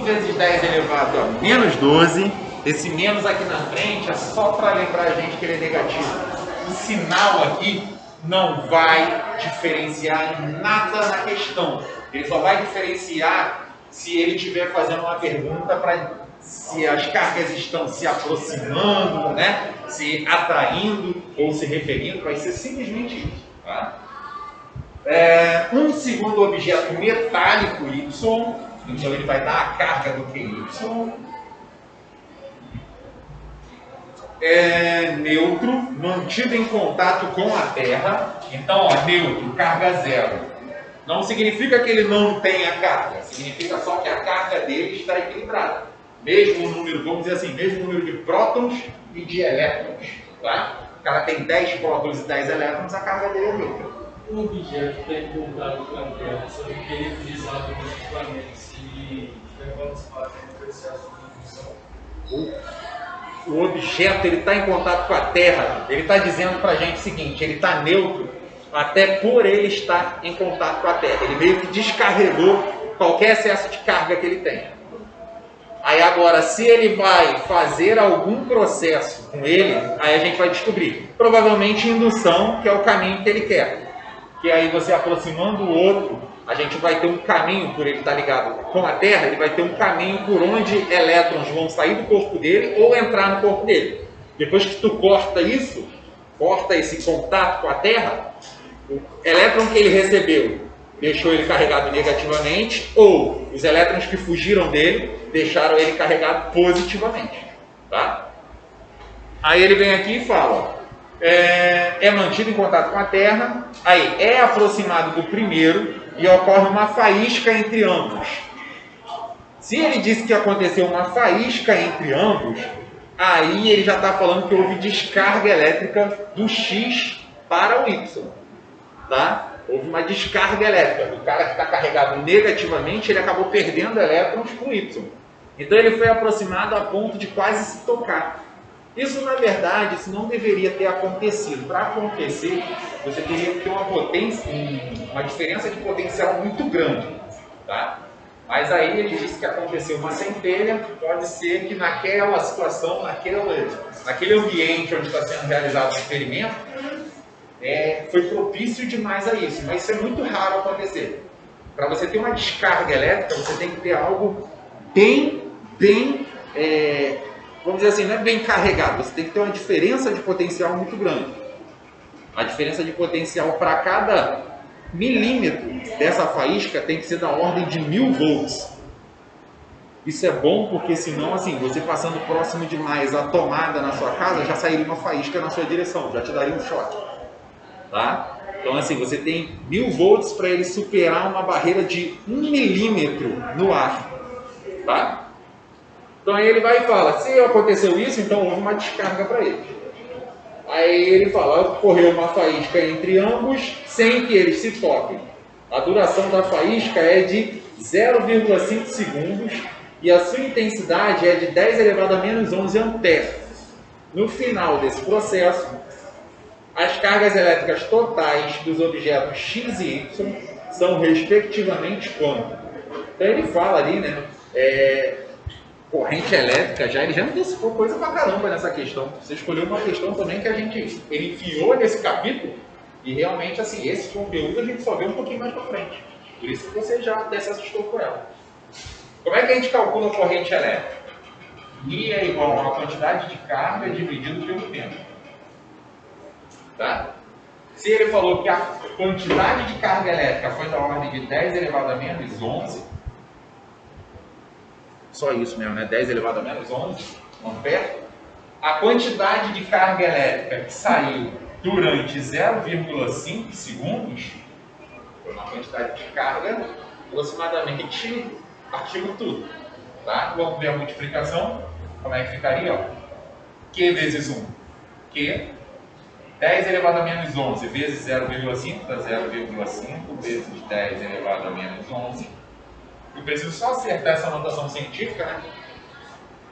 vezes 10 elevado a menos 12. Esse menos aqui na frente é só para lembrar a gente que ele é negativo. O sinal aqui não vai diferenciar em nada na questão. Ele só vai diferenciar se ele estiver fazendo uma pergunta para se as cargas estão se aproximando, né? Se atraindo ou se referindo. Vai ser simplesmente isso. Tá? Um segundo objeto metálico Y, então ele vai dar a carga do que Y. Neutro, mantido em contato com a Terra. Então, ó, neutro, carga zero. Não significa que ele não tenha carga, significa só que a carga dele está equilibrada. Mesmo número, vamos dizer assim, mesmo número de prótons e de elétrons. Tá? O cara tem 10 prótons e 10 elétrons, a carga dele é neutra. Um objeto está em contato com a Terra, só que ele é utilizado nos equipamentos e quando se faz um processo de indução. O objeto está em contato com a Terra, ele está dizendo para a gente o seguinte, ele está neutro, até por ele estar em contato com a Terra. Ele meio que descarregou qualquer excesso de carga que ele tem. Aí agora, se ele vai fazer algum processo com ele, aí a gente vai descobrir. Provavelmente indução, que é o caminho que ele quer. Que aí você aproximando o outro, a gente vai ter um caminho, por ele estar ligado com a Terra, ele vai ter um caminho por onde elétrons vão sair do corpo dele ou entrar no corpo dele. Depois que tu corta isso, corta esse contato com a Terra, o elétron que ele recebeu deixou ele carregado negativamente, ou os elétrons que fugiram dele deixaram ele carregado positivamente. Tá? Aí ele vem aqui e fala, é mantido em contato com a Terra, aí é aproximado do primeiro e ocorre uma faísca entre ambos. Se ele disse que aconteceu uma faísca entre ambos, aí ele já está falando que houve descarga elétrica do X para o Y. Tá? Houve uma descarga elétrica. O cara que está carregado negativamente, ele acabou perdendo elétrons com Y. Então ele foi aproximado a ponto de quase se tocar. Isso, na verdade, isso não deveria ter acontecido. Para acontecer, você teria que ter uma potência, uma diferença de potencial muito grande. Tá? Mas aí ele disse que aconteceu uma centelha, pode ser que naquela situação, naquele ambiente onde está sendo realizado o experimento, foi propício demais a isso, mas isso é muito raro acontecer. Para você ter uma descarga elétrica, você tem que ter algo bem, vamos dizer assim, não é bem carregado, você tem que ter uma diferença de potencial muito grande. A diferença de potencial para cada milímetro dessa faísca tem que ser da ordem de 1000 volts. Isso é bom porque senão, assim, você passando próximo demais à tomada na sua casa, já sairia uma faísca na sua direção, já te daria um choque. Tá? Então, assim, você tem 1000 volts para ele superar uma barreira de 1 milímetro no ar. Tá? Então, aí ele vai e fala, se aconteceu isso, então houve uma descarga para ele. Aí ele fala, ocorreu uma faísca entre ambos sem que eles se toquem. A duração da faísca é de 0,5 segundos e a sua intensidade é de 10 elevado a menos 11 amperes. No final desse processo, as cargas elétricas totais dos objetos X e Y são respectivamente quanto? Então ele fala ali, né? Corrente elétrica, ele já antecipou coisa pra caramba nessa questão. Você escolheu uma questão também que ele enfiou nesse capítulo e realmente, assim, esse conteúdo a gente só vê um pouquinho mais pra frente. Por isso que você já até se assustou com ela. Como é que a gente calcula a corrente elétrica? I é igual a quantidade de carga dividido pelo tempo. Tá? Se ele falou que a quantidade de carga elétrica foi da ordem de 10 elevado a menos 11, só isso mesmo, né? 10 elevado a menos 11 ampere, a quantidade de carga elétrica que saiu durante 0,5 segundos foi uma quantidade de carga aproximadamente partindo tudo. Tá? Vamos ver a multiplicação. Como é que ficaria? Ó? Q vezes 1. Q 10 elevado a menos 11 vezes 0,5 dá 0,5 vezes 10 elevado a menos 11. Eu preciso só acertar essa notação científica, né?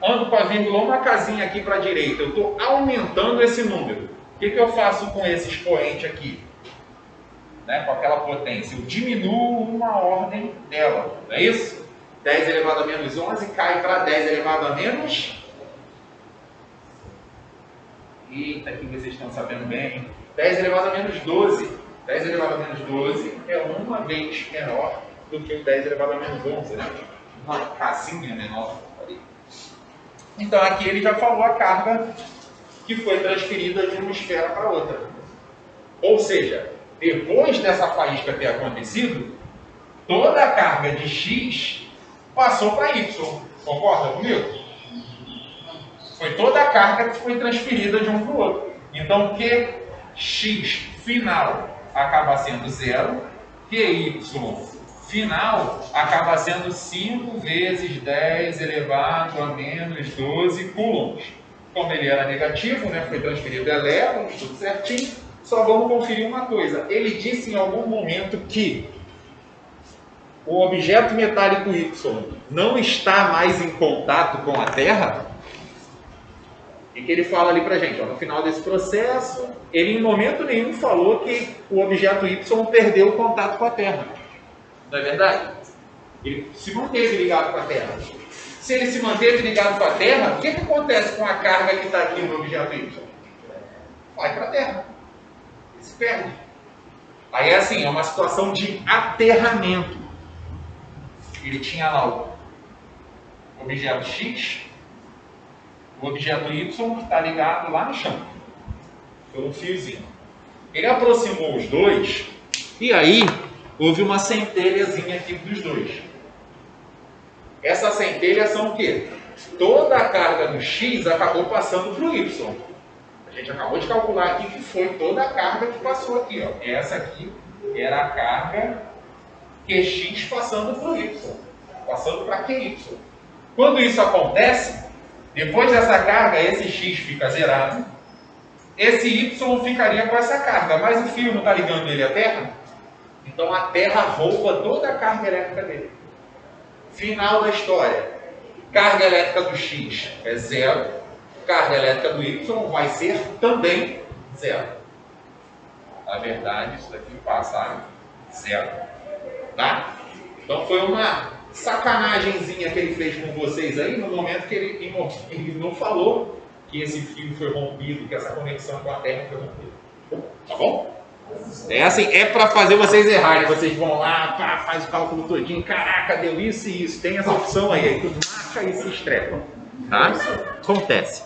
Ando com a vírgula uma casinha aqui para a direita, eu estou aumentando esse número. O que eu faço com esse expoente aqui? Né? Com aquela potência, eu diminuo uma ordem dela, não é isso? 10 elevado a menos 11 cai para 10 elevado a menos... Eita, aqui vocês estão sabendo bem. 10 elevado a menos 12. 10 elevado a menos 12 é uma vez menor do que o 10 elevado a menos 11, né? Uma casinha menor. Então aqui ele já falou a carga que foi transferida de uma esfera para outra. Ou seja, depois dessa faísca ter acontecido, toda a carga de X passou para Y. Concorda comigo? Foi toda a carga que foi transferida de um para o outro. Então, que X final acaba sendo 0, que Y final acaba sendo 5 vezes 10 elevado a menos 12 coulombs. Como ele era negativo, né, foi transferido elétrons, tudo certinho, só vamos conferir uma coisa. Ele disse em algum momento que o objeto metálico Y não está mais em contato com a Terra. E que ele fala ali pra gente, ó, no final desse processo, ele em momento nenhum falou que o objeto Y perdeu o contato com a Terra. Não é verdade? Ele se manteve ligado com a Terra. Se ele se manteve ligado com a Terra, o que acontece com a carga que está aqui no objeto Y? Vai para a Terra. Ele se perde. Aí é assim, é uma situação de aterramento. Ele tinha lá o objeto X, o objeto Y está ligado lá no chão, pelo fiozinho. Ele aproximou os dois e aí houve uma centelhazinha aqui dos dois. Essa centelha são o quê? Toda a carga do X acabou passando para o Y. A gente acabou de calcular aqui que foi toda a carga que passou aqui. Ó. Essa aqui era a carga QX passando para o Y, passando para QY. Quando isso acontece, depois dessa carga, esse X fica zerado, esse Y ficaria com essa carga, mas o fio não está ligando ele à Terra, então a Terra rouba toda a carga elétrica dele. Final da história, carga elétrica do X é 0, carga elétrica do Y vai ser também 0. Na verdade, isso daqui passa a 0. Tá? Então foi uma sacanagemzinha que ele fez com vocês aí, no momento que ele não falou que esse fio foi rompido, que essa conexão com a Terra foi rompida. Tá bom? É assim, é para fazer vocês errarem. Vocês vão lá, pá, faz o cálculo todinho, caraca, deu isso e isso. Tem essa opção aí tu marca e se estrepa. Tá? Acontece.